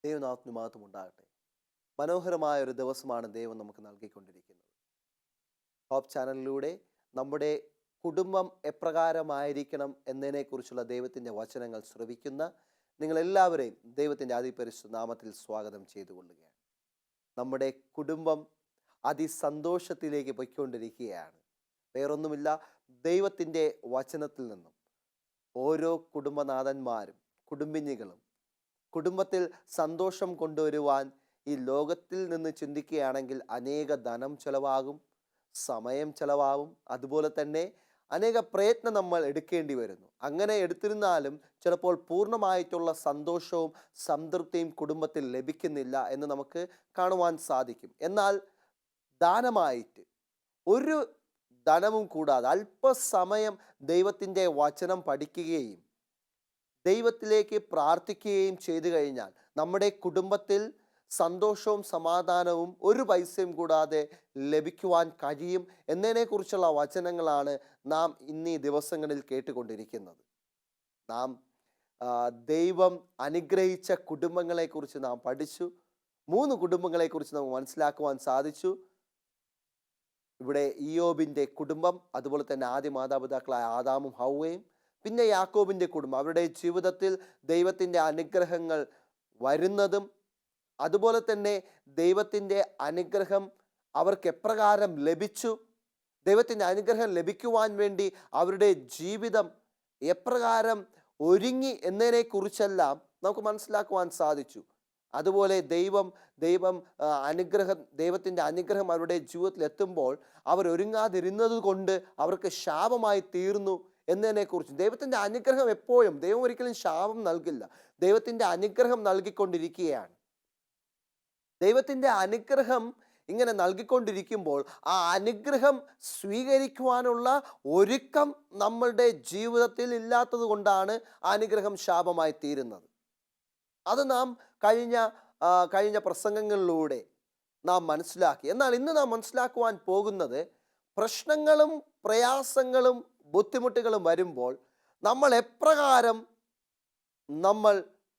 ദൈവനാമത്തിന് മഹത്വം ഉണ്ടാകട്ടെ. മനോഹരമായ ഒരു ദിവസമാണ് ദൈവം നമുക്ക് നൽകിക്കൊണ്ടിരിക്കുന്നത്. ഹോപ്പ് ചാനലിലൂടെ നമ്മുടെ കുടുംബം എപ്രകാരമായിരിക്കണം എന്നതിനെക്കുറിച്ചുള്ള ദൈവത്തിൻ്റെ വചനങ്ങൾ ശ്രവിക്കുന്ന നിങ്ങളെല്ലാവരെയും ദൈവത്തിൻ്റെ അതിപരിശുദ്ധ നാമത്തിൽ സ്വാഗതം ചെയ്തുകൊള്ളുകയാണ്. നമ്മുടെ കുടുംബം അതിസന്തോഷത്തിലേക്ക് പൊയ്ക്കൊണ്ടിരിക്കുകയാണ്. വേറൊന്നുമില്ല, ദൈവത്തിൻ്റെ വചനത്തിൽ നിന്നും ഓരോ കുടുംബനാഥന്മാരും കുടുംബിനികളും കുടുംബത്തിൽ സന്തോഷം കൊണ്ടുവരുവാൻ ഈ ലോകത്തിൽ നിന്ന് ചിന്തിക്കുകയാണെങ്കിൽ അനേക ധനം ചെലവാകും, സമയം ചെലവാകും, അതുപോലെ തന്നെ അനേക പ്രയത്നം നമ്മൾ എടുക്കേണ്ടി വരുന്നു. അങ്ങനെ എടുത്തിരുന്നാലും ചിലപ്പോൾ പൂർണ്ണമായിട്ടുള്ള സന്തോഷവും സംതൃപ്തിയും കുടുംബത്തിൽ ലഭിക്കുന്നില്ല എന്ന് നമുക്ക് കാണുവാൻ സാധിക്കും. എന്നാൽ ദാനമായിട്ട് ഒരു ധനവും കൂടാതെ അല്പസമയം ദൈവത്തിൻ്റെ വചനം പഠിക്കുകയും ദൈവത്തിലേക്ക് പ്രാർത്ഥിക്കുകയും ചെയ്തു കഴിഞ്ഞാൽ നമ്മുടെ കുടുംബത്തിൽ സന്തോഷവും സമാധാനവും ഒരു പൈസയും കൂടാതെ ലഭിക്കുവാൻ കഴിയും എന്നതിനെക്കുറിച്ചുള്ള വചനങ്ങളാണ് നാം ഇന്നീ ദിവസങ്ങളിൽ കേട്ടുകൊണ്ടിരിക്കുന്നത്. നാം ദൈവം അനുഗ്രഹിച്ച കുടുംബങ്ങളെക്കുറിച്ച് നാം പഠിച്ചു. 3 കുടുംബങ്ങളെക്കുറിച്ച് നമുക്ക് മനസ്സിലാക്കുവാൻ സാധിച്ചു. ഇവിടെ ഇയ്യോബിൻ്റെ കുടുംബം, അതുപോലെ തന്നെ ആദ്യ മാതാപിതാക്കളായ ആദാമും ഹൗവയും, പിന്നെ യാക്കോബിൻ്റെ കുടുംബം, അവരുടെ ജീവിതത്തിൽ ദൈവത്തിൻ്റെ അനുഗ്രഹങ്ങൾ വരുന്നതും അതുപോലെ തന്നെ ദൈവത്തിൻ്റെ അനുഗ്രഹം അവർക്ക് എപ്രകാരം ലഭിച്ചു, ദൈവത്തിൻ്റെ അനുഗ്രഹം ലഭിക്കുവാൻ വേണ്ടി അവരുടെ ജീവിതം എപ്രകാരം ഒരുങ്ങി എന്നതിനെക്കുറിച്ചെല്ലാം നമുക്ക് മനസ്സിലാക്കുവാൻ സാധിച്ചു. അതുപോലെ ദൈവത്തിൻ്റെ അനുഗ്രഹം അവരുടെ ജീവിതത്തിൽ എത്തുമ്പോൾ അവർ ഒരുങ്ങാതിരുന്നത് കൊണ്ട് അവർക്ക് ശാപമായി തീർന്നു എന്നതിനെക്കുറിച്ച്. ദൈവത്തിൻ്റെ അനുഗ്രഹം എപ്പോഴും, ദൈവം ഒരിക്കലും ശാപം നൽകില്ല, ദൈവത്തിൻ്റെ അനുഗ്രഹം നൽകിക്കൊണ്ടിരിക്കുകയാണ്. ദൈവത്തിൻ്റെ അനുഗ്രഹം ഇങ്ങനെ നൽകിക്കൊണ്ടിരിക്കുമ്പോൾ ആ അനുഗ്രഹം സ്വീകരിക്കുവാനുള്ള ഒരുക്കം നമ്മളുടെ ജീവിതത്തിൽ ഇല്ലാത്തത് കൊണ്ടാണ് ആ അനുഗ്രഹം ശാപമായി തീരുന്നത്. അത് നാം കഴിഞ്ഞ പ്രസംഗങ്ങളിലൂടെ നാം മനസ്സിലാക്കി. എന്നാൽ ഇന്ന് നാം മനസ്സിലാക്കുവാൻ പോകുന്നത്, പ്രശ്നങ്ങളും പ്രയാസങ്ങളും ബുദ്ധിമുട്ടുകളും വരുമ്പോൾ നമ്മൾ എപ്രകാരം നമ്മൾ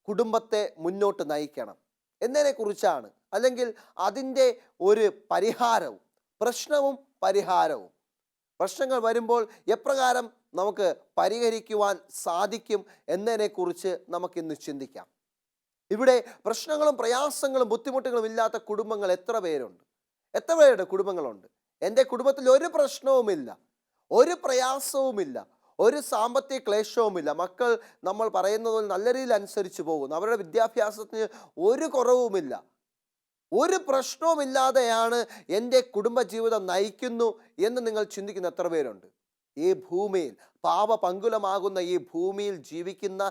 കുടുംബത്തെ മുന്നോട്ട് നയിക്കണം എന്നതിനെക്കുറിച്ചാണ്. അല്ലെങ്കിൽ അതിൻ്റെ ഒരു പരിഹാരവും, പ്രശ്നവും പരിഹാരവും, പ്രശ്നങ്ങൾ വരുമ്പോൾ എപ്രകാരം നമുക്ക് പരിഹരിക്കുവാൻ സാധിക്കും എന്നതിനെക്കുറിച്ച് നമുക്കിന്ന് ചിന്തിക്കാം. ഇവിടെ പ്രശ്നങ്ങളും പ്രയാസങ്ങളും ബുദ്ധിമുട്ടുകളും ഇല്ലാത്ത കുടുംബങ്ങൾ എത്ര പേരുണ്ട്? എത്ര പേരുടെ കുടുംബങ്ങളുണ്ട്? എൻ്റെ കുടുംബത്തിൽ ഒരു പ്രശ്നവുമില്ല, ഒരു പ്രയാസവുമില്ല, ഒരു സാമ്പത്തിക ക്ലേശവുമില്ല, മക്കൾ നമ്മൾ പറയുന്നത് നല്ല രീതിയിൽ അനുസരിച്ച് പോകുന്നു, അവരുടെ വിദ്യാഭ്യാസത്തിന് ഒരു കുറവുമില്ല, ഒരു പ്രശ്നവുമില്ലാതെയാണ് എൻ്റെ കുടുംബജീവിതം നയിക്കുന്നു എന്ന് നിങ്ങൾ ചിന്തിക്കുന്ന എത്ര പേരുണ്ട്? ഈ ഭൂമിയിൽ, പാപപങ്കുലമാകുന്ന ഈ ഭൂമിയിൽ ജീവിക്കുന്ന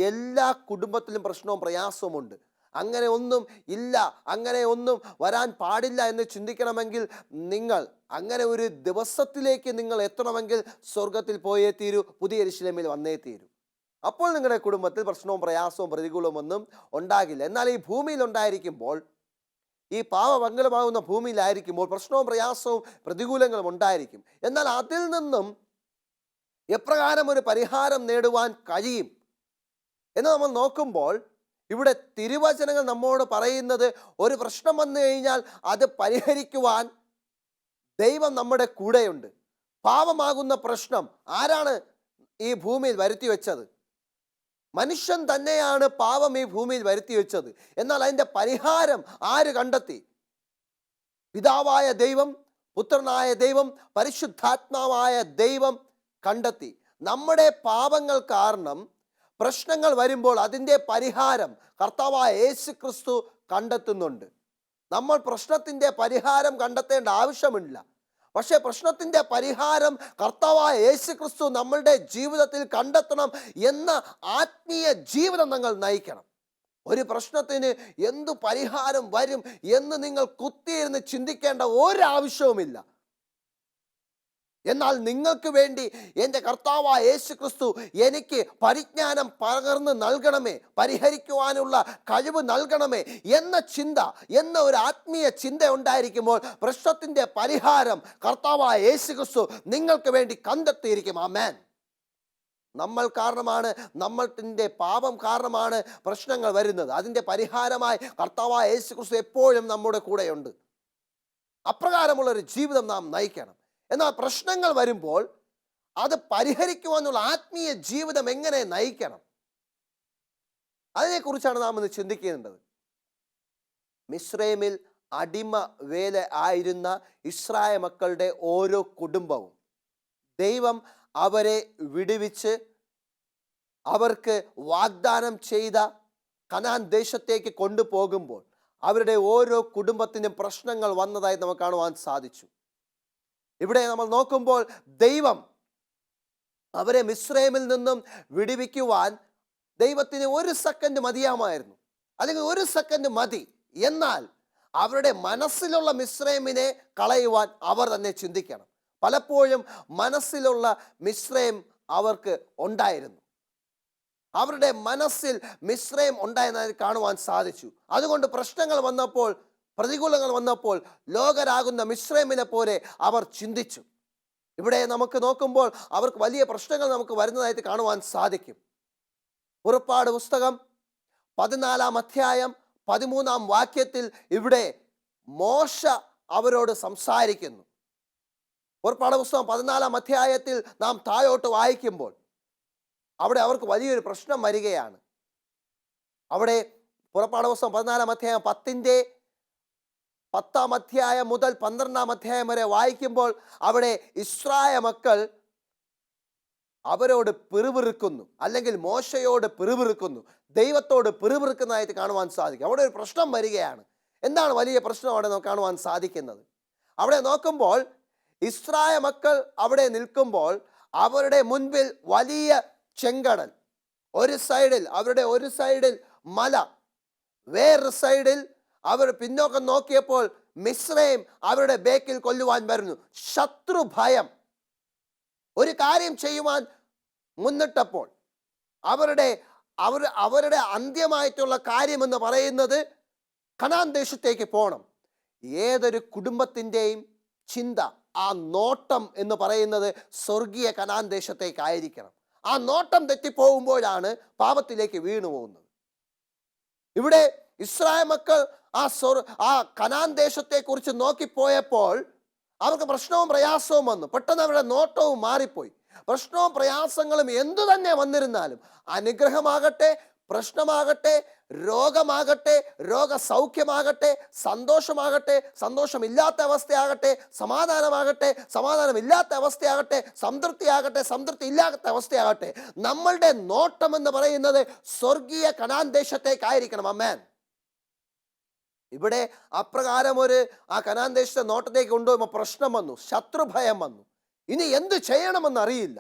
എല്ലാ കുടുംബത്തിലും പ്രശ്നവും പ്രയാസവും ഉണ്ട്. അങ്ങനെ ഒന്നും ഇല്ല, അങ്ങനെ ഒന്നും വരാൻ പാടില്ല എന്ന് ചിന്തിക്കണമെങ്കിൽ നിങ്ങൾ അങ്ങനെ ഒരു ദിവസത്തിലേക്ക് നിങ്ങൾ എത്തണമെങ്കിൽ സ്വർഗത്തിൽ പോയേ തീരൂ, പുതിയ യെരൂശലേമിൽ വന്നേ തീരൂ. അപ്പോൾ നിങ്ങളുടെ കുടുംബത്തിൽ പ്രശ്നവും പ്രയാസവും പ്രതികൂലവും ഒന്നും ഉണ്ടാകില്ല. എന്നാൽ ഈ ഭൂമിയിൽ ഉണ്ടായിരിക്കുമ്പോൾ, ഈ പാപമംഗലമാകുന്ന ഭൂമിയിലായിരിക്കുമ്പോൾ പ്രശ്നവും പ്രയാസവും പ്രതികൂലങ്ങളും ഉണ്ടായിരിക്കും. എന്നാൽ അതിൽ നിന്നും എപ്രകാരം ഒരു പരിഹാരം നേടുവാൻ കഴിയും എന്ന് നമ്മൾ നോക്കുമ്പോൾ, ഇവിടെ തിരുവചനങ്ങൾ നമ്മോട് പറയുന്നത്, ഒരു പ്രശ്നം വന്നു കഴിഞ്ഞാൽ അത് പരിഹരിക്കുവാൻ ദൈവം നമ്മുടെ കൂടെയുണ്ട്. പാപമാകുന്ന പ്രശ്നം ആരാണ് ഈ ഭൂമിയിൽ വരുത്തി വെച്ചത്? മനുഷ്യൻ തന്നെയാണ് പാപം ഈ ഭൂമിയിൽ വരുത്തി വെച്ചത്. എന്നാൽ അതിൻ്റെ പരിഹാരം ആര് കണ്ടെത്തി? പിതാവായ ദൈവം, പുത്രനായ ദൈവം, പരിശുദ്ധാത്മാവായ ദൈവം കണ്ടെത്തി. നമ്മുടെ പാപങ്ങൾ കാരണം പ്രശ്നങ്ങൾ വരുമ്പോൾ അതിൻ്റെ പരിഹാരം കർത്താവായ യേശു ക്രിസ്തു കണ്ടെത്തുന്നുണ്ട്. നമ്മൾ പ്രശ്നത്തിൻ്റെ പരിഹാരം കണ്ടെത്തേണ്ട ആവശ്യമില്ല. പക്ഷേ പ്രശ്നത്തിൻ്റെ പരിഹാരം കർത്താവായ യേശു ക്രിസ്തു നമ്മളുടെ ജീവിതത്തിൽ കണ്ടെത്തണം എന്ന ആത്മീയ ജീവിതം നിങ്ങൾ നയിക്കണം. ഒരു പ്രശ്നത്തിന് എന്തു പരിഹാരം വരും എന്ന് നിങ്ങൾ കുത്തിയിരുന്ന് ചിന്തിക്കേണ്ട ഒരാവശ്യവുമില്ല. എന്നാൽ നിങ്ങൾക്ക് വേണ്ടി എൻ്റെ കർത്താവായ യേശു ക്രിസ്തു എനിക്ക് പരിജ്ഞാനം പകർന്ന് നൽകണമേ, പരിഹരിക്കുവാനുള്ള കഴിവ് നൽകണമേ എന്ന ചിന്ത, എന്ന ഒരു ആത്മീയ ചിന്ത ഉണ്ടായിരിക്കുമ്പോൾ പ്രശ്നത്തിൻ്റെ പരിഹാരം കർത്താവായ യേശു ക്രിസ്തു നിങ്ങൾക്ക് വേണ്ടി കണ്ടെത്തിയിരിക്കും. ആമേൻ. നമ്മൾ കാരണമാണ്, നമ്മൾക്കിൻ്റെ പാപം കാരണമാണ് പ്രശ്നങ്ങൾ വരുന്നത്. അതിൻ്റെ പരിഹാരമായി കർത്താവായ യേശു ക്രിസ്തു എപ്പോഴും നമ്മുടെ കൂടെയുണ്ട്. അപ്രകാരമുള്ളൊരു ജീവിതം നാം നയിക്കണം. എന്നാൽ പ്രശ്നങ്ങൾ വരുമ്പോൾ അത് പരിഹരിക്കുവാനുള്ള ആത്മീയ ജീവിതം എങ്ങനെ നയിക്കണം, അതിനെക്കുറിച്ചാണ് നാം ഇന്ന് ചിന്തിക്കേണ്ടത്. മിസ്രൈമിൽ അടിമ വേല ആയിരുന്ന ഇസ്രായേൽ മക്കളുടെ ഓരോ കുടുംബവും ദൈവം അവരെ വിടുവിച്ച് അവർക്ക് വാഗ്ദാനം ചെയ്ത കനാൻ ദേശത്തേക്ക് കൊണ്ടുപോകുമ്പോൾ അവരുടെ ഓരോ കുടുംബത്തിനും പ്രശ്നങ്ങൾ വന്നതായി നമുക്ക് കാണുവാൻ സാധിച്ചു. ഇവിടെ നമ്മൾ നോക്കുമ്പോൾ ദൈവം അവരെ മിസ്രൈമിൽ നിന്നും വിടുവിക്കുവാൻ ദൈവത്തിന് 1 സെക്കൻഡ് മതിയാമായിരുന്നു, അല്ലെങ്കിൽ 1 സെക്കൻഡ് മതി. എന്നാൽ അവരുടെ മനസ്സിലുള്ള മിസ്രൈമിനെ കളയുവാൻ അവർ തന്നെ ചിന്തിക്കണം. പലപ്പോഴും മനസ്സിലുള്ള മിസ്രൈം അവർക്ക് ഉണ്ടായിരുന്നു. അവരുടെ മനസ്സിൽ മിസ്രൈം ഉണ്ടായെന്ന് കാണുവാൻ സാധിച്ചു. അതുകൊണ്ട് പ്രശ്നങ്ങൾ വന്നപ്പോൾ, പ്രതികൂലങ്ങൾ വന്നപ്പോൾ ലോകരാകുന്ന മിസ്രൈമിനെ പോലെ അവർ ചിന്തിച്ചു. ഇവിടെ നമുക്ക് നോക്കുമ്പോൾ അവർക്ക് വലിയ പ്രശ്നങ്ങൾ നമുക്ക് വരുന്നതായിട്ട് കാണുവാൻ സാധിക്കും. പുറപ്പാട് പുസ്തകം 14-ാം അധ്യായം 13-ാം വാക്യത്തിൽ ഇവിടെ മോശ അവരോട് സംസാരിക്കുന്നു. പുറപ്പാട് പുസ്തകം 14-ാം അധ്യായത്തിൽ നാം താഴോട്ട് വായിക്കുമ്പോൾ അവിടെ അവർക്ക് വലിയൊരു പ്രശ്നം വരികയാണ്. അവിടെ പുറപ്പാട് പുസ്തകം 14-ാം അധ്യായം 10-ാം അധ്യായം മുതൽ 12-ാം അധ്യായം വരെ വായിക്കുമ്പോൾ അവിടെ ഇസ്രായേൽ മക്കൾ അവരോട് പിറുപിറുക്കുന്നു, അല്ലെങ്കിൽ മോശയോട് പിറുപിറുക്കുന്നു, ദൈവത്തോട് പിറുപിറുക്കുന്നതായിട്ട് കാണുവാൻ സാധിക്കും. അവിടെ ഒരു പ്രശ്നം വരികയാണ്. എന്താണ് വലിയ പ്രശ്നം അവിടെ നമുക്ക് കാണുവാൻ സാധിക്കുന്നത്? അവിടെ നോക്കുമ്പോൾ ഇസ്രായേൽ മക്കൾ അവിടെ നിൽക്കുമ്പോൾ അവരുടെ മുൻപിൽ വലിയ ചെങ്കടൽ, അവരുടെ ഒരു സൈഡിൽ മല, വേറൊരു സൈഡിൽ അവർ പിന്നോക്കം നോക്കിയപ്പോൾ മിസ്രൈം അവരുടെ ബേക്കിൽ കൊല്ലുവാൻ വരുന്നു. ശത്രു ഭയം. ഒരു കാര്യം ചെയ്യുവാൻ മുന്നിട്ടപ്പോൾ അവരുടെ അന്ത്യമായിട്ടുള്ള കാര്യമെന്ന് പറയുന്നത് കനാൻ ദേശത്തേക്ക് പോകണം. ഏതൊരു കുടുംബത്തിൻ്റെയും ചിന്ത, ആ നോട്ടം എന്ന് പറയുന്നത് സ്വർഗീയ കനാൻ ദേശത്തേക്കായിരിക്കണം. ആ നോട്ടം തെറ്റിപ്പോകുമ്പോഴാണ് പാപത്തിലേക്ക് വീണു പോകുന്നത്. ഇവിടെ ഇസ്രായേൽ മക്കൾ ആ കനാൻ ദേശത്തെക്കുറിച്ച് നോക്കിപ്പോയപ്പോൾ അവർക്ക് പ്രശ്നവും പ്രയാസവും വന്നു. പെട്ടെന്ന് അവരുടെ നോട്ടവും മാറിപ്പോയി. പ്രശ്നവും പ്രയാസങ്ങളും എന്തു തന്നെ വന്നിരുന്നാലും, അനുഗ്രഹമാകട്ടെ, പ്രശ്നമാകട്ടെ, രോഗമാകട്ടെ, രോഗസൗഖ്യമാകട്ടെ, സന്തോഷമാകട്ടെ, സന്തോഷമില്ലാത്ത അവസ്ഥയാകട്ടെ, സമാധാനമാകട്ടെ, സമാധാനമില്ലാത്ത അവസ്ഥയാകട്ടെ, സംതൃപ്തിയാകട്ടെ, സംതൃപ്തി ഇല്ലാത്ത അവസ്ഥയാകട്ടെ, നമ്മളുടെ നോട്ടം എന്ന് പറയുന്നത് സ്വർഗീയ കനാൻ ദേശത്തേക്കായിരിക്കണം. ആമേൻ. ഇവിടെ അപ്രകാരം ആ കനാൻ ദേശത്തെ നോട്ടത്തേക്ക് കൊണ്ടുപോകുമ്പോൾ പ്രശ്നം വന്നു, ശത്രുഭയം വന്നു. ഇനി എന്ത് ചെയ്യണമെന്ന് അറിയില്ല.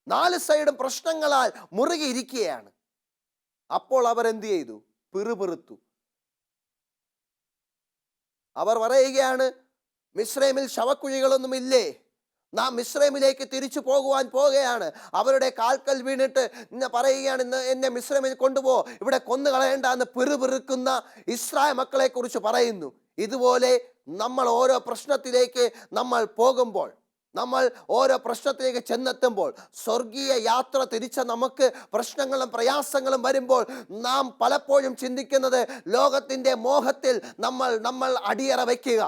4 സൈഡും പ്രശ്നങ്ങളാൽ മുറുകിയിരിക്കുകയാണ്. അപ്പോൾ അവർ എന്ത് ചെയ്തു? പിറുപിറുത്തു. അവർ പറയുകയാണ്, മിസ്രൈമിൽ ശവക്കുഴികളൊന്നുമില്ലേ? നാം മിസ്രൈമിലേക്ക് തിരിച്ചു പോകുവാൻ പോകുകയാണ്. അവരുടെ കാൽക്കൽ വീണിട്ട് പറയുകയാണ്, എന്നെ മിസ്രൈമിൽ കൊണ്ടുപോ, ഇവിടെ കൊന്നുകളയേണ്ട എന്ന് പിറുപിറുക്കുന്ന ഇസ്രായേൽ മക്കളെ കുറിച്ച് പറയുന്നു. ഇതുപോലെ നമ്മൾ ഓരോ പ്രശ്നത്തിലേക്ക് നമ്മൾ പോകുമ്പോൾ, നമ്മൾ ഓരോ പ്രശ്നത്തിലേക്ക് ചെന്നെത്തുമ്പോൾ, സ്വർഗീയ യാത്ര തിരിച്ച നമുക്ക് പ്രശ്നങ്ങളും പ്രയാസങ്ങളും വരുമ്പോൾ നാം പലപ്പോഴും ചിന്തിക്കുന്നത് ലോകത്തിൻ്റെ മോഹത്തിൽ നമ്മൾ അടിയറ വയ്ക്കുക.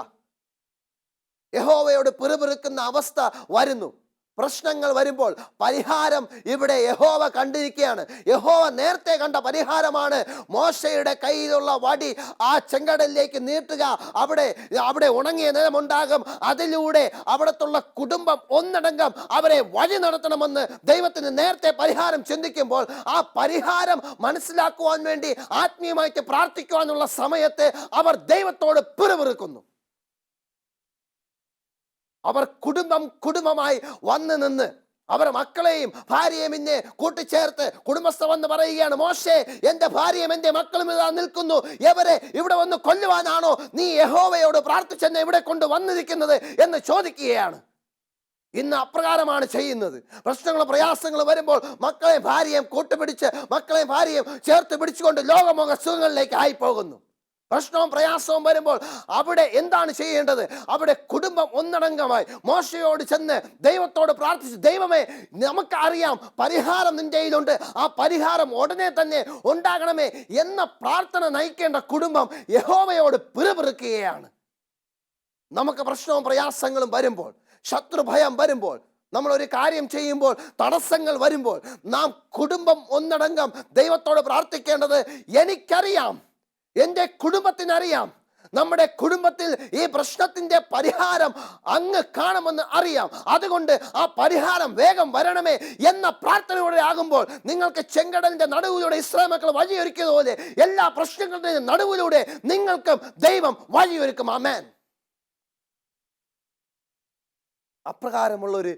യഹോവയോട് പിറുപിറുക്കുന്ന അവസ്ഥ വരുന്നു. പ്രശ്നങ്ങൾ വരുമ്പോൾ പരിഹാരം ഇവിടെ യഹോവ കണ്ടിരിക്കുകയാണ്. യഹോവ നേരത്തെ കണ്ട പരിഹാരമാണ് മോശയുടെ കയ്യിലുള്ള വടി ആ ചെങ്കടലിലേക്ക് നീട്ടുക. അവിടെ ഉണങ്ങിയ നിലമുണ്ടാകും. അതിലൂടെ അവിടത്തുള്ള കുടുംബം ഒന്നടങ്കം അവരെ വഴി നടത്തണമെന്ന് ദൈവത്തിന് നേരത്തെ പരിഹാരം ചിന്തിക്കുമ്പോൾ, ആ പരിഹാരം മനസ്സിലാക്കുവാൻ വേണ്ടി ആത്മീയമായിട്ട് പ്രാർത്ഥിക്കുവാനുള്ള സമയത്ത് അവർ ദൈവത്തോട് പിറുപിറുക്കുന്നു. അവർ കുടുംബമായി വന്ന് നിന്ന് അവർ മക്കളെയും ഭാര്യയും ഇന്നെ കൂട്ടിച്ചേർത്ത് കുടുംബസ്ഥ വന്ന് പറയുകയാണ്, മോശേ, എൻ്റെ ഭാര്യയും എൻ്റെ മക്കളും ഇതാ നിൽക്കുന്നു, ഇവരെ ഇവിടെ വന്ന് കൊല്ലുവാനാണോ നീ യഹോവയോട് പ്രാർത്ഥിച്ചെന്നെ ഇവിടെ കൊണ്ട് വന്നിരിക്കുന്നത് എന്ന് ചോദിക്കുകയാണ്. ഇന്ന് അപ്രകാരമാണ് ചെയ്യുന്നത്. പ്രശ്നങ്ങളും പ്രയാസങ്ങളും വരുമ്പോൾ മക്കളെയും ഭാര്യയും കൂട്ടുപിടിച്ച്, മക്കളെയും ഭാര്യയും ചേർത്ത് പിടിച്ചുകൊണ്ട് ലോകമോഹ സുഖങ്ങളിലേക്ക് ആയിപ്പോകുന്നു. പ്രശ്നവും പ്രയാസവും വരുമ്പോൾ അവിടെ എന്താണ് ചെയ്യേണ്ടത്? അവിടെ കുടുംബം ഒന്നടങ്കമായി മോശയോട് ചെന്ന് ദൈവത്തോട് പ്രാർത്ഥിച്ചു, ദൈവമേ, നമുക്കറിയാം പരിഹാരം നിന്റെ കയ്യിലുണ്ട്, ആ പരിഹാരം ഉടനെ തന്നെ ഉണ്ടാകണമേ എന്ന പ്രാർത്ഥന നയിക്കേണ്ട കുടുംബം യഹോവയോട് പിറുപിറുക്കുകയാണ്. നമുക്ക് പ്രശ്നവും പ്രയാസങ്ങളും വരുമ്പോൾ, ശത്രുഭയം വരുമ്പോൾ, നമ്മൾ ഒരു കാര്യം ചെയ്യുമ്പോൾ തടസ്സങ്ങൾ വരുമ്പോൾ നാം കുടുംബം ഒന്നടങ്കം ദൈവത്തോട് പ്രാർത്ഥിക്കേണ്ടത്, എനിക്കറിയാം, എൻ്റെ കുടുംബത്തിനറിയാം, നമ്മുടെ കുടുംബത്തിൽ ഈ പ്രശ്നത്തിന്റെ പരിഹാരം അങ്ങ് കാണുമെന്ന് അറിയാം, അതുകൊണ്ട് ആ പരിഹാരം വേഗം വരണമേ എന്ന പ്രാർത്ഥനയോടെ ആകുമ്പോൾ നിങ്ങൾക്ക് ചെങ്കടലിന്റെ നടുവിലൂടെ ഇസ്രായേൽ മക്കൾ വഴിയൊരുക്കിയതുപോലെ എല്ലാ പ്രശ്നങ്ങളുടെയും നടുവിലൂടെ നിങ്ങൾക്കും ദൈവം വഴിയൊരുക്കും. ആമേൻ. അപ്രകാരമുള്ളൊരു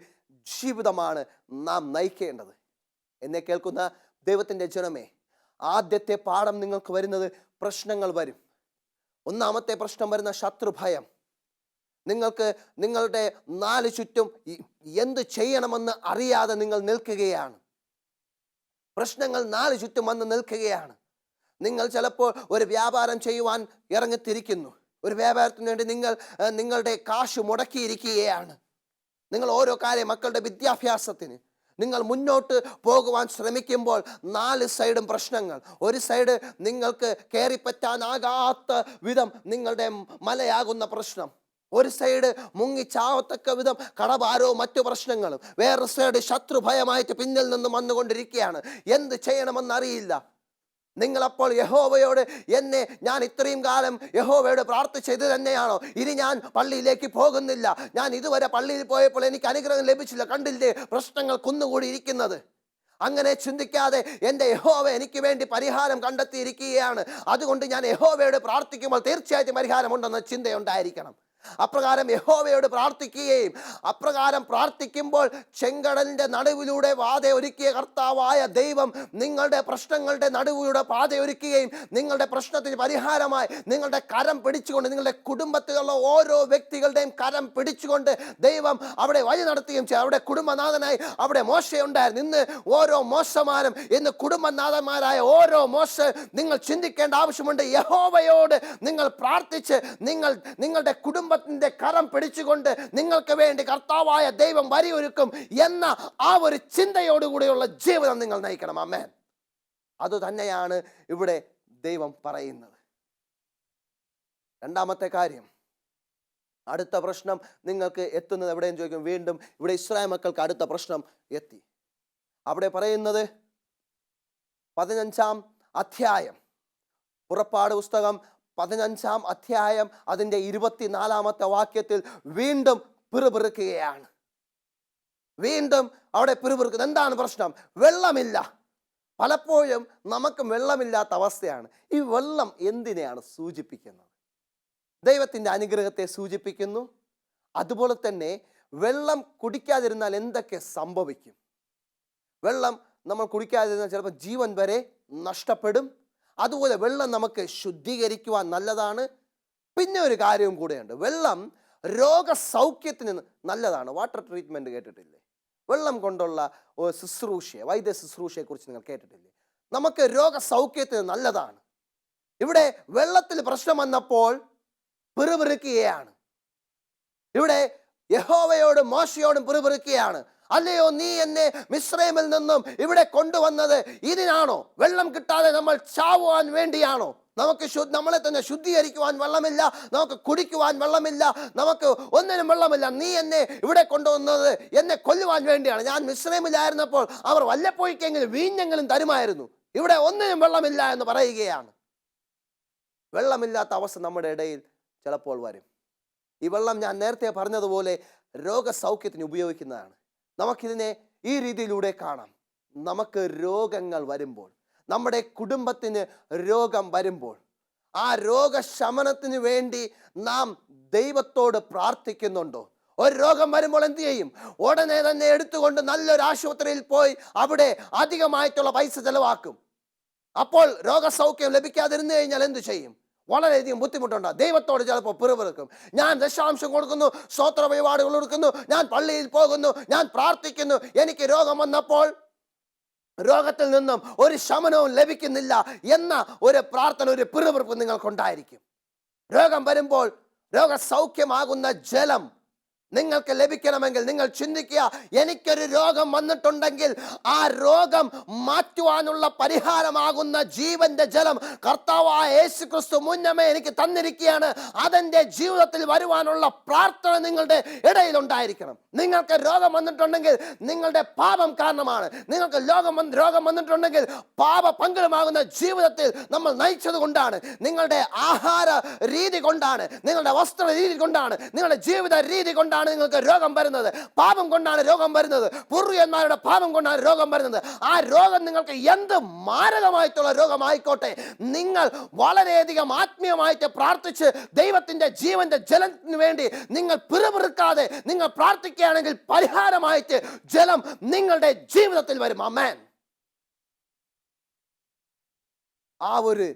ജീവിതമാണ് നാം നയിക്കേണ്ടത്. എന്നെ കേൾക്കുന്ന ദൈവത്തിൻ്റെ ജനമേ, ആദ്യത്തെ പാഠം നിങ്ങൾക്ക് വരുന്നത് പ്രശ്നങ്ങൾ വരും. ഒന്നാമത്തെ പ്രശ്നം വരുന്ന ശത്രുഭയം. നിങ്ങൾക്ക് നിങ്ങളുടെ നാല് ചുറ്റും എന്ത് ചെയ്യണമെന്ന് അറിയാതെ നിങ്ങൾ നിൽക്കുകയാണ്. പ്രശ്നങ്ങൾ നാല് ചുറ്റും വന്ന് നിൽക്കുകയാണ്. നിങ്ങൾ ചിലപ്പോൾ ഒരു വ്യാപാരം ചെയ്യുവാൻ ഇറങ്ങിത്തിരിക്കുന്നു. ഒരു വ്യാപാരത്തിന് വേണ്ടി നിങ്ങളുടെ കാശ് മുടക്കിയിരിക്കുകയാണ്. നിങ്ങൾ ഓരോ കാര്യം, മക്കളുടെ വിദ്യാഭ്യാസത്തിന് നിങ്ങൾ മുന്നോട്ട് പോകുവാൻ ശ്രമിക്കുമ്പോൾ നാല് സൈഡും പ്രശ്നങ്ങൾ. ഒരു സൈഡ് നിങ്ങൾക്ക് കയറിപ്പറ്റാനാകാത്ത വിധം നിങ്ങളുടെ മലയാകുന്ന പ്രശ്നം, ഒരു സൈഡ് മുങ്ങിച്ചാവത്തക്ക വിധം കടഭാരവും മറ്റു പ്രശ്നങ്ങളും, വേറെ സൈഡ് ശത്രുഭയമായിട്ട് പിന്നിൽ നിന്ന് വന്നുകൊണ്ടിരിക്കുകയാണ്. എന്ത് ചെയ്യണമെന്നറിയില്ല. നിങ്ങളപ്പോൾ യഹോവയോട്, ഞാൻ ഇത്രയും കാലം യഹോവയോട് പ്രാർത്ഥിച്ചത് തന്നെയാണോ? ഇനി ഞാൻ പള്ളിയിലേക്ക് പോകുന്നില്ല, ഞാൻ ഇതുവരെ പള്ളിയിൽ പോയപ്പോൾ എനിക്ക് അനുഗ്രഹം ലഭിച്ചില്ല, കണ്ടില്ലേ പ്രശ്നങ്ങൾ കുന്നുകൂടി ഇരിക്കുന്നത്. അങ്ങനെ ചിന്തിക്കാതെ എൻ്റെ യഹോവ എനിക്ക് വേണ്ടി പരിഹാരം കണ്ടെത്തിയിരിക്കുകയാണ്, അതുകൊണ്ട് ഞാൻ യഹോവയോട് പ്രാർത്ഥിക്കുമ്പോൾ തീർച്ചയായിട്ടും പരിഹാരമുണ്ടെന്ന ചിന്തയുണ്ടായിരിക്കണം. അപ്രകാരം യഹോവയോട് പ്രാർത്ഥിക്കുകയും, അപ്രകാരം പ്രാർത്ഥിക്കുമ്പോൾ ചെങ്കടലിന്റെ നടുവിലൂടെ പാത ഒരുക്കിയ കർത്താവായ ദൈവം നിങ്ങളുടെ പ്രശ്നങ്ങളുടെ നടുവിലൂടെ പാത ഒരുക്കുകയും നിങ്ങളുടെ പ്രശ്നത്തിന് പരിഹാരമായി നിങ്ങളുടെ കരം പിടിച്ചുകൊണ്ട്, നിങ്ങളുടെ കുടുംബത്തിലുള്ള ഓരോ വ്യക്തികളുടെയും കരം പിടിച്ചുകൊണ്ട് ദൈവം അവിടെ വഴി നടത്തുകയും ചെയ്യും. അവിടെ കുടുംബനാഥനായി അവിടെ മോശയുണ്ടായിരുന്നു. ഇന്ന് ഓരോ മോശമാരും, ഇന്ന് കുടുംബനാഥന്മാരായ ഓരോ മോശ നിങ്ങൾ ചിന്തിക്കേണ്ട ആവശ്യമുണ്ട്. യഹോവയോട് നിങ്ങൾ പ്രാർത്ഥിച്ച് നിങ്ങളുടെ കുടുംബത്തിന്റെ കരം പിടിച്ചുകൊണ്ട് നിങ്ങൾക്ക് വേണ്ടി കർത്താവായ ദൈവം വഴിയൊരുക്കും എന്ന ആ ഒരു ചിന്തയോടുകൂടിയുള്ള ജീവിതം നിങ്ങൾ നയിക്കണം. ആമേൻ. അതുതന്നെയാണ് ഇവിടെ ദൈവം പറയുന്നത്. രണ്ടാമത്തെ കാര്യം, അടുത്ത പ്രശ്നം നിങ്ങൾക്ക് എത്തുന്നത് എവിടെയും ചോദിക്കും. വീണ്ടും ഇവിടെ ഇസ്രായേൽ മക്കൾക്ക് അടുത്ത പ്രശ്നം എത്തി. അവിടെ പറയുന്നത് 15-ാം അധ്യായം, പുറപ്പാട് പുസ്തകം 15-ാം അധ്യായം അതിൻ്റെ 24-ാമത്തെ വാക്യത്തിൽ വീണ്ടും പിറുപിറുക്കുകയാണ്. വീണ്ടും അവിടെ പിറുപിറുക്കുന്നത്. എന്താണ് പ്രശ്നം? വെള്ളമില്ല. പലപ്പോഴും നമുക്ക് വെള്ളമില്ലാത്ത അവസ്ഥയാണ്. ഈ വെള്ളം എന്തിനെയാണ് സൂചിപ്പിക്കുന്നത്? ദൈവത്തിൻ്റെ അനുഗ്രഹത്തെ സൂചിപ്പിക്കുന്നു. അതുപോലെ തന്നെ വെള്ളം കുടിക്കാതിരുന്നാൽ എന്തൊക്കെ സംഭവിക്കും? വെള്ളം നമ്മൾ കുടിക്കാതിരുന്നാൽ ചിലപ്പോൾ ജീവൻ വരെ നഷ്ടപ്പെടും. അതുപോലെ വെള്ളം നമുക്ക് ശുദ്ധീകരിക്കുവാൻ നല്ലതാണ്. പിന്നെ ഒരു കാര്യവും കൂടെയുണ്ട്, വെള്ളം രോഗസൗഖ്യത്തിന് നല്ലതാണ്. വാട്ടർ ട്രീറ്റ്മെൻറ്റ് കേട്ടിട്ടില്ലേ? വെള്ളം കൊണ്ടുള്ള ശുശ്രൂഷയെ, വൈദ്യ ശുശ്രൂഷയെക്കുറിച്ച് നിങ്ങൾ കേട്ടിട്ടില്ലേ? നമുക്ക് രോഗസൗഖ്യത്തിന് നല്ലതാണ്. ഇവിടെ വെള്ളത്തിൽ പ്രശ്നം വന്നപ്പോൾ പിറുപിറുക്കുകയാണ്. ഇവിടെ യഹോവയോടും മോശയോടും പിറുപിറുക്കുകയാണ്. അല്ലയോ, നീ എന്നെ മിസ്രൈമിൽ നിന്നും ഇവിടെ കൊണ്ടുവന്നത് ഇതിനാണോ? വെള്ളം കിട്ടാതെ നമ്മൾ ചാവുവാൻ വേണ്ടിയാണോ? നമുക്ക് നമ്മളെ തന്നെ ശുദ്ധീകരിക്കുവാൻ വെള്ളമില്ല, നമുക്ക് കുടിക്കുവാൻ വെള്ളമില്ല, നമുക്ക് ഒന്നിനും വെള്ളമില്ല. നീ എന്നെ ഇവിടെ കൊണ്ടുവന്നത് എന്നെ കൊല്ലുവാൻ വേണ്ടിയാണ്. ഞാൻ മിസ്രൈമിലായിരുന്നപ്പോൾ അവർ വല്ലപ്പോഴേക്കെങ്കിലും വീഞ്ഞെങ്കിലും തരുമായിരുന്നു. ഇവിടെ ഒന്നിനും വെള്ളമില്ല എന്ന് പറയുകയാണ്. വെള്ളമില്ലാത്ത അവസ്ഥ നമ്മുടെ ഇടയിൽ ചിലപ്പോൾ വരും. ഈ വെള്ളം ഞാൻ നേരത്തെ പറഞ്ഞതുപോലെ രോഗസൗഖ്യത്തിന് ഉപയോഗിക്കുന്നതാണ്. നമുക്കിതിനെ ഈ രീതിയിലൂടെ കാണാം. നമുക്ക് രോഗങ്ങൾ വരുമ്പോൾ, നമ്മുടെ കുടുംബത്തിന് രോഗം വരുമ്പോൾ, ആ രോഗശമനത്തിന് വേണ്ടി നാം ദൈവത്തോട് പ്രാർത്ഥിക്കുന്നുണ്ടോ? ഒരു രോഗം വരുമ്പോൾ എന്ത് ചെയ്യും? ഉടനെ തന്നെ എടുത്തുകൊണ്ട് നല്ലൊരു ആശുപത്രിയിൽ പോയി അവിടെ അധികമായിട്ടുള്ള പൈസ ചെലവാക്കും. അപ്പോൾ രോഗസൗഖ്യം ലഭിക്കാതിരുന്നു കഴിഞ്ഞാൽ എന്തു ചെയ്യും? വളരെയധികം ബുദ്ധിമുട്ടുണ്ടാകും. ദൈവത്തോട് ചിലപ്പോൾ പിറുപിറുക്കും. ഞാൻ ദശാംശം കൊടുക്കുന്നു, സ്തോത്ര വഴിപാടുകൾ കൊടുക്കുന്നു, ഞാൻ പള്ളിയിൽ പോകുന്നു, ഞാൻ പ്രാർത്ഥിക്കുന്നു, എനിക്ക് രോഗം വന്നപ്പോൾ രോഗത്തിൽ നിന്നും ഒരു ശമനവും ലഭിക്കുന്നില്ല എന്ന ഒരു പ്രാർത്ഥന, ഒരു പിറുപിറുപ്പ് നിങ്ങൾക്കുണ്ടായിരിക്കും. രോഗം വരുമ്പോൾ രോഗസൗഖ്യമാകുന്ന ജലം നിങ്ങൾക്ക് ലഭിക്കണമെങ്കിൽ നിങ്ങൾ ചിന്തിക്കുക, എനിക്കൊരു രോഗം വന്നിട്ടുണ്ടെങ്കിൽ ആ രോഗം മാറ്റുവാനുള്ള പരിഹാരമാകുന്ന ജീവന്റെ ജലം കർത്താവായ യേശു ക്രിസ്തു മുന്നമേ എനിക്ക് തന്നിരിക്കുകയാണ്. അതെന്റെ ജീവിതത്തിൽ വരുവാനുള്ള പ്രാർത്ഥന നിങ്ങളുടെ ഇടയിൽ ഉണ്ടായിരിക്കണം. നിങ്ങൾക്ക് രോഗം വന്നിട്ടുണ്ടെങ്കിൽ നിങ്ങളുടെ പാപം കാരണമാണ്. നിങ്ങൾക്ക് രോഗം വന്നിട്ടുണ്ടെങ്കിൽ പാപ പങ്കുമാകുന്ന ജീവിതത്തിൽ നമ്മൾ നയിച്ചത് കൊണ്ടാണ്, നിങ്ങളുടെ ആഹാര രീതി കൊണ്ടാണ്, നിങ്ങളുടെ വസ്ത്ര രീതി കൊണ്ടാണ്, നിങ്ങളുടെ ജീവിത രീതി കൊണ്ടാണ് നിങ്ങൾക്ക് രോഗം വരുന്നത്. പാപം കൊണ്ടാണ് രോഗം വരുന്നത്. പൂർവികന്മാരുടെ പാപം കൊണ്ടാണ് രോഗം വരുന്നത്. ആ രോഗം നിങ്ങൾക്ക് എന്ത് മാരകമായിട്ടുള്ള രോഗമായിക്കോട്ടെ, നിങ്ങൾ വളരെയധികം ആത്മീയമായിട്ട് പ്രാർത്ഥിച്ച് ദൈവത്തിന്റെ ജീവന്റെ ജലത്തിന് വേണ്ടി നിങ്ങൾ പിറുപിറുക്കാതെ നിങ്ങൾ പ്രാർത്ഥിക്കുകയാണെങ്കിൽ പരിഹാരമായിട്ട് ജലം നിങ്ങളുടെ ജീവിതത്തിൽ വരും. ആമേൻ. ആ ഒരു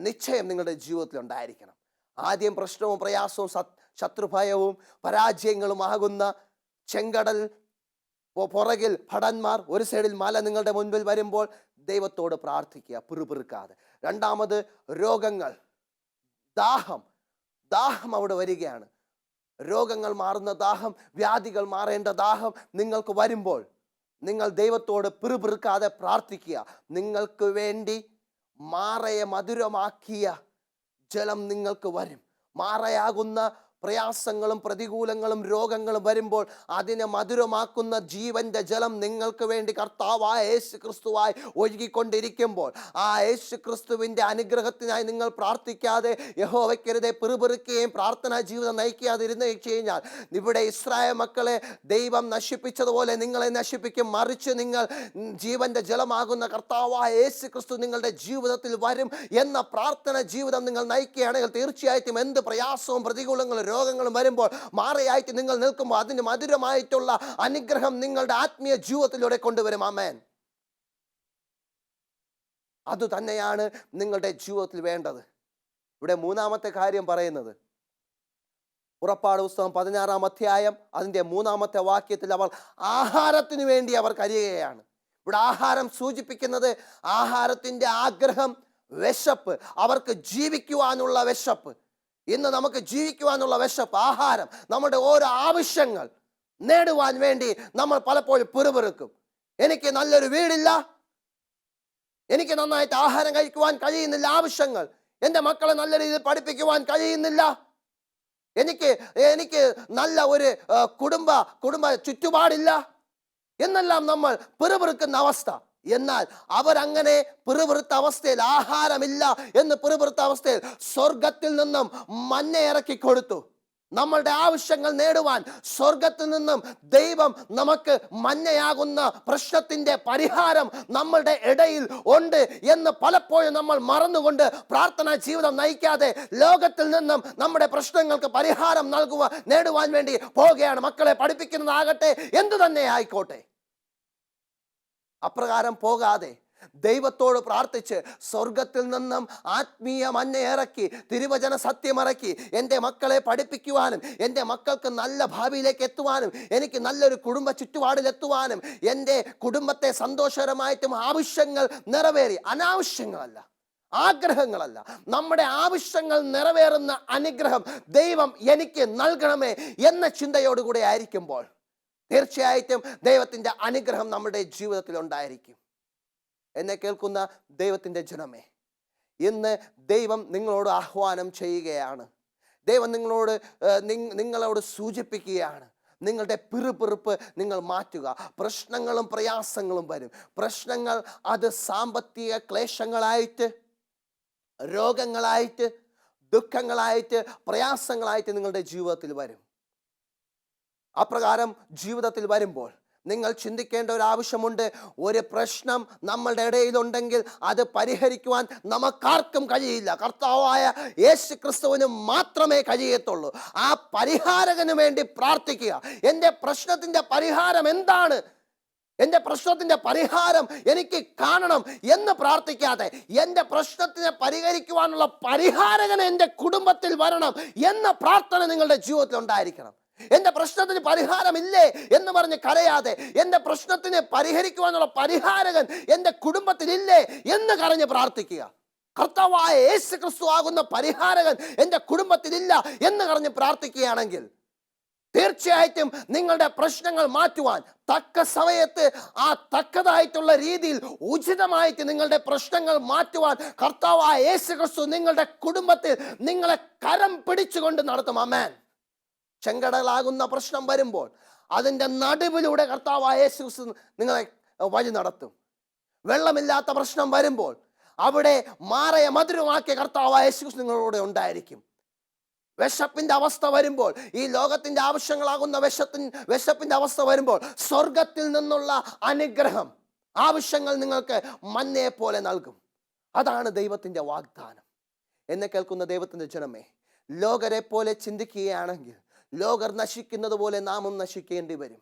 നിശ്ചയം നിങ്ങളുടെ ജീവിതത്തിൽ ഉണ്ടായിരിക്കണം. ആദ്യം പ്രശ്നവും പ്രയാസവും ശത്രുഭയവും പരാജയങ്ങളും ആകുന്ന ചെങ്കടൽ പുറകിൽ ഭടന്മാർ, ഒരു സൈഡിൽ മല നിങ്ങളുടെ മുൻപിൽ വരുമ്പോൾ ദൈവത്തോട് പ്രാർത്ഥിക്കുക പിറുപിറുക്കാതെ. രണ്ടാമത് രോഗങ്ങൾ, ദാഹം അവിടെ വരികയാണ്. രോഗങ്ങൾ മാറുന്ന ദാഹം, വ്യാധികൾ മാറേണ്ട ദാഹം നിങ്ങൾക്ക് വരുമ്പോൾ നിങ്ങൾ ദൈവത്തോട് പിറുപിറുക്കാതെ പ്രാർത്ഥിക്കുക. നിങ്ങൾക്ക് വേണ്ടി മാറയെ മധുരമാക്കിയ ജലം നിങ്ങൾക്ക് വരും. മാറയാകുന്ന പ്രയാസങ്ങളും പ്രതികൂലങ്ങളും രോഗങ്ങളും വരുമ്പോൾ അതിനെ മധുരമാക്കുന്ന ജീവന്റെ ജലം നിങ്ങൾക്ക് വേണ്ടി കർത്താവായ യേശു ക്രിസ്തുവായി ഒഴുകിക്കൊണ്ടിരിക്കുമ്പോൾ ആ യേശു ക്രിസ്തുവിൻ്റെ അനുഗ്രഹത്തിനായി നിങ്ങൾ പ്രാർത്ഥിക്കാതെ യഹോവയ്ക്കരുതേ പിറുപിറുക്കുകയും പ്രാർത്ഥനാ ജീവിതം നയിക്കാതിരുന്നു കഴിഞ്ഞാൽ ഇവിടെ ഇസ്രായേൽ മക്കളെ ദൈവം നശിപ്പിച്ചതുപോലെ നിങ്ങളെ നശിപ്പിക്കും. മറിച്ച് നിങ്ങൾ ജീവന്റെ ജലമാകുന്ന കർത്താവായ യേശു ക്രിസ്തു നിങ്ങളുടെ ജീവിതത്തിൽ വരും എന്ന പ്രാർത്ഥന ജീവിതം നിങ്ങൾ നയിക്കുകയാണെങ്കിൽ തീർച്ചയായിട്ടും എന്ത് പ്രയാസവും പ്രതികൂലങ്ങളും രോഗങ്ങളും വരുമ്പോൾ മാറയായിട്ട് നിങ്ങൾ നിൽക്കുമ്പോൾ അതിന് മധുരമായിട്ടുള്ള അനുഗ്രഹം നിങ്ങളുടെ ആത്മീയ ജീവിതത്തിലൂടെ കൊണ്ടുവരും. ആമേൻ. അത് തന്നെയാണ് നിങ്ങളുടെ ജീവിതത്തിൽ വേണ്ടത്. ഇവിടെ മൂന്നാമത്തെ കാര്യം പറയുന്നത് പുറപ്പാട് പുസ്തകം 16-ാം അധ്യായം അതിൻ്റെ 3-ാമത്തെ വാക്യത്തിൽ അവർ ആഹാരത്തിന് വേണ്ടി അവർ കരയുകയാണ്. ഇവിടെ ആഹാരം സൂചിപ്പിക്കുന്നത് ആഹാരത്തിൻ്റെ ആഗ്രഹം, വിശപ്പ്, അവർക്ക് ജീവിക്കുവാനുള്ള വിശപ്പ്. ഇന്ന് നമുക്ക് ജീവിക്കുവാനുള്ള വിശപ്പ്, ആഹാരം, നമ്മുടെ ഓരോ ആവശ്യങ്ങൾ നേടുവാൻ വേണ്ടി നമ്മൾ പലപ്പോഴും പിറുപിറുക്കും. എനിക്ക് നല്ലൊരു വീടില്ല, എനിക്ക് നന്നായിട്ട് ആഹാരം കഴിക്കുവാൻ കഴിയുന്നില്ല, ആവശ്യങ്ങൾ, എൻ്റെ മക്കളെ നല്ല രീതിയിൽ പഠിപ്പിക്കുവാൻ കഴിയുന്നില്ല, എനിക്ക് നല്ല ഒരു കുടുംബ ചുറ്റുപാടില്ല എന്നെല്ലാം നമ്മൾ പിറുപിറുക്കുന്ന അവസ്ഥ. എന്നാൽ അവരങ്ങനെ പിറുപിറുത്ത അവസ്ഥയിൽ, ആഹാരമില്ല എന്ന് പിറുപിറുത്ത അവസ്ഥയിൽ സ്വർഗത്തിൽ നിന്നും മന്ന ഇറക്കി കൊടുത്തു. നമ്മളുടെ ആവശ്യങ്ങൾ നേടുവാൻ സ്വർഗത്തിൽ നിന്നും ദൈവം നമുക്ക് മന്നയാകുന്ന പ്രശ്നത്തിന്റെ പരിഹാരം നമ്മളുടെ ഇടയിൽ ഉണ്ട് എന്ന് പലപ്പോഴും നമ്മൾ മറന്നുകൊണ്ട് പ്രാർത്ഥനാ ജീവിതം നയിക്കാതെ ലോകത്തിൽ നിന്നും നമ്മുടെ പ്രശ്നങ്ങൾക്ക് പരിഹാരം നേടുവാൻ വേണ്ടി പോവുകയാണ്. മക്കളെ പഠിപ്പിക്കുന്നതാകട്ടെ, എന്തു തന്നെ ആയിക്കോട്ടെ, അപ്രകാരം പോകാതെ ദൈവത്തോട് പ്രാർത്ഥിച്ച് സ്വർഗത്തിൽ നിന്നും ആത്മീയ മന്ന ഇറക്കി തിരുവചന സത്യമിറക്കി എൻ്റെ മക്കളെ പഠിപ്പിക്കുവാനും എൻ്റെ മക്കൾക്ക് നല്ല ഭാവിയിലേക്ക് എത്തുവാനും എനിക്ക് നല്ലൊരു കുടുംബ ചുറ്റുപാടിലെത്തുവാനും എൻ്റെ കുടുംബത്തെ സന്തോഷകരമായിട്ടും ആവശ്യങ്ങൾ നിറവേറി, അനാവശ്യങ്ങളല്ല, ആഗ്രഹങ്ങളല്ല, നമ്മുടെ ആവശ്യങ്ങൾ നിറവേറുന്ന അനുഗ്രഹം ദൈവം എനിക്ക് നൽകണമേ എന്ന ചിന്തയോടുകൂടെ ആയിരിക്കുമ്പോൾ തീർച്ചയായിട്ടും ദൈവത്തിൻ്റെ അനുഗ്രഹം നമ്മുടെ ജീവിതത്തിൽ ഉണ്ടായിരിക്കും. എന്നെ കേൾക്കുന്ന ദൈവത്തിൻ്റെ ജനമേ, ഇന്ന് ദൈവം നിങ്ങളോട് ആഹ്വാനം ചെയ്യുകയാണ്. ദൈവം നിങ്ങളോട് സൂചിപ്പിക്കുകയാണ്, നിങ്ങളുടെ പിറുപിറുപ്പ് നിങ്ങൾ മാറ്റുക. പ്രശ്നങ്ങളും പ്രയാസങ്ങളും വരും. പ്രശ്നങ്ങൾ അത് സാമ്പത്തിക ക്ലേശങ്ങളായിട്ട്, രോഗങ്ങളായിട്ട്, ദുഃഖങ്ങളായിട്ട്, പ്രയാസങ്ങളായിട്ട് നിങ്ങളുടെ ജീവിതത്തിൽ വരും. അപ്രകാരം ജീവിതത്തിൽ വരുമ്പോൾ നിങ്ങൾ ചിന്തിക്കേണ്ട ഒരു ആവശ്യമുണ്ട്. ഒരു പ്രശ്നം നമ്മളുടെ ഇടയിലുണ്ടെങ്കിൽ അത് പരിഹരിക്കുവാൻ നമുക്കാർക്കും കഴിയില്ല, കർത്താവായ യേശു ക്രിസ്തുവിന് മാത്രമേ കഴിയത്തുള്ളൂ. ആ പരിഹാരകന് വേണ്ടി പ്രാർത്ഥിക്കുക. എൻ്റെ പ്രശ്നത്തിൻ്റെ പരിഹാരം എന്താണ്, എൻ്റെ പ്രശ്നത്തിൻ്റെ പരിഹാരം എനിക്ക് കാണണം എന്ന് പ്രാർത്ഥിക്കാതെ എൻ്റെ പ്രശ്നത്തിനെ പരിഹരിക്കുവാനുള്ള പരിഹാരകൻ എൻ്റെ കുടുംബത്തിൽ വരണം എന്ന പ്രാർത്ഥന നിങ്ങളുടെ ജീവിതത്തിൽ ഉണ്ടായിരിക്കണം. എന്റെ പ്രശ്നത്തിന് പരിഹാരമില്ലേ എന്ന് പറഞ്ഞ് കരയാതെ, എന്റെ പ്രശ്നത്തിന് പരിഹരിക്കുവാനുള്ള പരിഹാരകൻ എന്റെ കുടുംബത്തിലില്ലേ എന്ന് കരഞ്ഞ് പ്രാർത്ഥിക്കുക. കർത്താവായ യേശു ക്രിസ്തു ആകുന്ന പരിഹാരകൻ എന്റെ കുടുംബത്തിലില്ല എന്ന് കരഞ്ഞ് പ്രാർത്ഥിക്കുകയാണെങ്കിൽ തീർച്ചയായിട്ടും നിങ്ങളുടെ പ്രശ്നങ്ങൾ മാറ്റുവാൻ തക്ക സമയത്ത് ആ തക്കതായിട്ടുള്ള രീതിയിൽ ഉചിതമായിട്ട് നിങ്ങളുടെ പ്രശ്നങ്ങൾ മാറ്റുവാൻ കർത്താവായ യേശു ക്രിസ്തു നിങ്ങളുടെ കുടുംബത്തിൽ നിങ്ങളെ കരം പിടിച്ചുകൊണ്ട് നടത്തും. ആമേൻ. ചെങ്കടലാകുന്ന പ്രശ്നം വരുമ്പോൾ അതിൻ്റെ നടുവിലൂടെ കർത്താവായ യേശു ക്രിസ്തു നിങ്ങളെ വഴി നടത്തും. വെള്ളമില്ലാത്ത പ്രശ്നം വരുമ്പോൾ അവിടെ മാറയ മധുരമാക്കിയ കർത്താവായ യേശു ക്രിസ്തു നിങ്ങളോട് ഉണ്ടായിരിക്കും. വിശപ്പിന്റെ അവസ്ഥ വരുമ്പോൾ, ഈ ലോകത്തിന്റെ ആവശ്യങ്ങളാകുന്ന വിശപ്പിന്റെ അവസ്ഥ വരുമ്പോൾ സ്വർഗത്തിൽ നിന്നുള്ള അനുഗ്രഹം, ആവശ്യങ്ങൾ നിങ്ങൾക്ക് മന്നയെ പോലെ നൽകും. അതാണ് ദൈവത്തിന്റെ വാഗ്ദാനം. എന്നെ കേൾക്കുന്ന ദൈവത്തിന്റെ ജനമേ, ലോകരെ പോലെ ചിന്തിക്കുകയാണെങ്കിൽ ലോകർ നശിക്കുന്നത് പോലെ നാമും നശിക്കേണ്ടി വരും.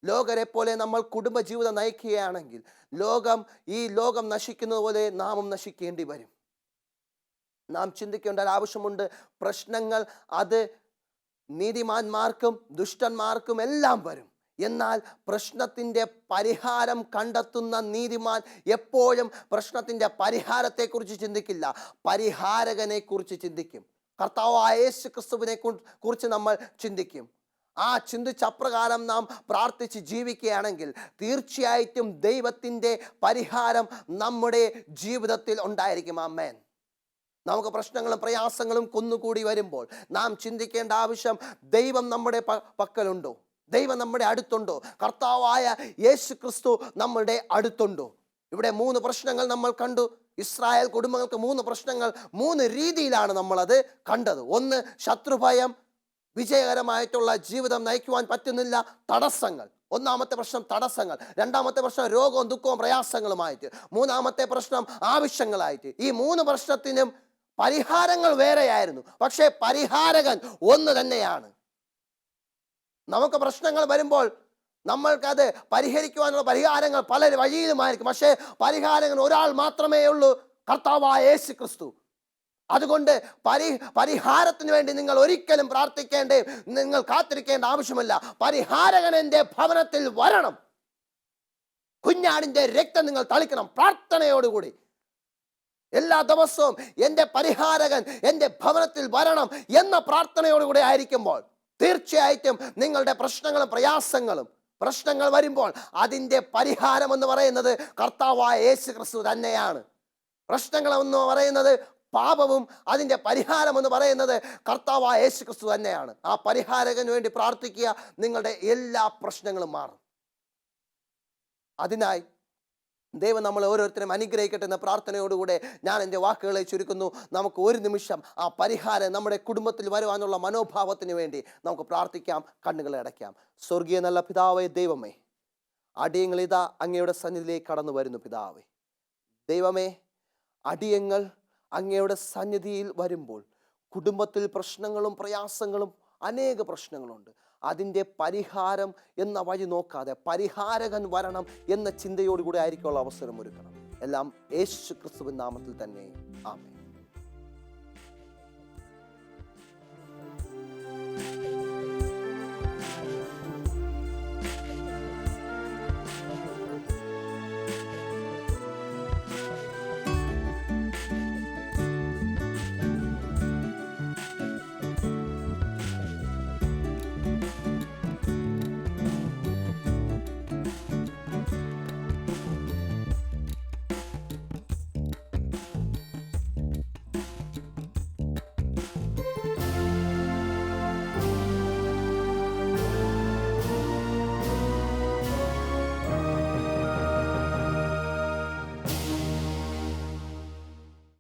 ലോകരെ പോലെ നമ്മൾ കുടുംബജീവിതം നയിക്കുകയാണെങ്കിൽ ഈ ലോകം നശിക്കുന്നത് പോലെ നാമും നശിക്കേണ്ടി വരും. നാം ചിന്തിക്കേണ്ട ഒരു ആവശ്യമുണ്ട്. പ്രശ്നങ്ങൾ അത് നീതിമാന്മാർക്കും ദുഷ്ടന്മാർക്കും എല്ലാം വരും. എന്നാൽ പ്രശ്നത്തിൻ്റെ പരിഹാരം കണ്ടെത്തുന്ന നീതിമാൻ എപ്പോഴും പ്രശ്നത്തിൻ്റെ പരിഹാരത്തെക്കുറിച്ച് ചിന്തിക്കില്ല, പരിഹാരകനെ കുറിച്ച് ചിന്തിക്കും. കർത്താവായ യേശു ക്രിസ്തുവിനെ കുറിച്ച് നമ്മൾ ചിന്തിക്കും. ആ ചിന്തിച്ച അപ്രകാരം നാം പ്രാർത്ഥിച്ച് ജീവിക്കുകയാണെങ്കിൽ തീർച്ചയായിട്ടും ദൈവത്തിൻ്റെ പരിഹാരം നമ്മുടെ ജീവിതത്തിൽ ഉണ്ടായിരിക്കും. ആമേൻ. നമുക്ക് പ്രശ്നങ്ങളും പ്രയാസങ്ങളും കുന്നുകൂടി വരുമ്പോൾ നാം ചിന്തിക്കേണ്ട ആവശ്യം, ദൈവം നമ്മുടെ പക്കലുണ്ടോ? ദൈവം നമ്മുടെ അടുത്തുണ്ടോ? കർത്താവായ യേശു ക്രിസ്തു നമ്മുടെ അടുത്തുണ്ടോ? ഇവിടെ 3 പ്രശ്നങ്ങൾ നമ്മൾ കണ്ടു. ഇസ്രായേൽ കുടുംബങ്ങൾക്ക് 3 പ്രശ്നങ്ങൾ 3 രീതിയിലാണ് നമ്മളത് കണ്ടത്. ഒന്ന്, ശത്രുഭയം, വിജയകരമായിട്ടുള്ള ജീവിതം നയിക്കുവാൻ പറ്റുന്നില്ല, തടസ്സങ്ങൾ. ഒന്നാമത്തെ പ്രശ്നം തടസ്സങ്ങൾ, രണ്ടാമത്തെ പ്രശ്നം രോഗവും ദുഃഖവും പ്രയാസങ്ങളുമായിട്ട്, മൂന്നാമത്തെ പ്രശ്നം ആവശ്യങ്ങളായിട്ട്. ഈ 3 പ്രശ്നത്തിനും പരിഹാരങ്ങൾ വേറെയായിരുന്നു, പക്ഷേ പരിഹാരകൻ ഒന്ന് തന്നെയാണ്. നമുക്ക് പ്രശ്നങ്ങൾ വരുമ്പോൾ നമ്മൾക്കത് പരിഹരിക്കുവാനുള്ള പരിഹാരങ്ങൾ പല വഴിയിലുമായിരിക്കും, പക്ഷേ പരിഹാരകൻ ഒരാൾ മാത്രമേ ഉള്ളൂ, കർത്താവായ യേശു ക്രിസ്തു. അതുകൊണ്ട് പരിഹാരത്തിന് വേണ്ടി നിങ്ങൾ ഒരിക്കലും നിങ്ങൾ കാത്തിരിക്കേണ്ട ആവശ്യമില്ല. പരിഹാരകൻ എൻ്റെ ഭവനത്തിൽ വരണം. കുഞ്ഞാടിൻ്റെ രക്തം നിങ്ങൾ തളിക്കണം പ്രാർത്ഥനയോടുകൂടി. എല്ലാ ദിവസവും എൻ്റെ പരിഹാരകൻ എൻ്റെ ഭവനത്തിൽ വരണം എന്ന പ്രാർത്ഥനയോടുകൂടി ആയിരിക്കുമ്പോൾ തീർച്ചയായിട്ടും നിങ്ങളുടെ പ്രശ്നങ്ങൾ വരുമ്പോൾ അതിൻ്റെ പരിഹാരം എന്ന് പറയുന്നത് കർത്താവായ യേശു ക്രിസ്തു തന്നെയാണ്. പ്രശ്നങ്ങൾ എന്ന് പറയുന്നത് പാപവും അതിൻ്റെ പരിഹാരം എന്ന് പറയുന്നത് കർത്താവായ യേശു ക്രിസ്തു തന്നെയാണ്. ആ പരിഹാരകന് വേണ്ടി പ്രാർത്ഥിക്കുക, നിങ്ങളുടെ എല്ലാ പ്രശ്നങ്ങളും മാറും. അതിനായി ദൈവം നമ്മളെ ഓരോരുത്തരും അനുഗ്രഹിക്കട്ടെ എന്ന പ്രാർത്ഥനയോടുകൂടെ ഞാൻ എൻ്റെ വാക്കുകളെ ചുരുക്കുന്നു. നമുക്ക് ഒരു നിമിഷം ആ പരിഹാരം നമ്മുടെ കുടുംബത്തിൽ വരുവാനുള്ള മനോഭാവത്തിന് വേണ്ടി നമുക്ക് പ്രാർത്ഥിക്കാം. കണ്ണുകളെ അടയ്ക്കാം. സ്വർഗീയ നല്ല പിതാവേ, ദൈവമേ, അടിയങ്ങളിതാ അങ്ങയുടെ സന്നിധിയിലേക്ക് കടന്നു വരുന്നു. പിതാവേ, ദൈവമേ, അടിയങ്ങൾ അങ്ങയുടെ സന്നിധിയിൽ വരുമ്പോൾ കുടുംബത്തിൽ പ്രശ്നങ്ങളും പ്രയാസങ്ങളും അനേക പ്രശ്നങ്ങളുണ്ട്. അതിൻ്റെ പരിഹാരം എന്ന വഴി നോക്കാതെ പരിഹാരകൻ വരണം എന്ന ചിന്തയോടുകൂടി ആയിരിക്കുള്ള അവസരം ഒരുക്കണം. എല്ലാം യേശു ക്രിസ്തുവിൻ നാമത്തിൽ തന്നെ. ആമേൻ.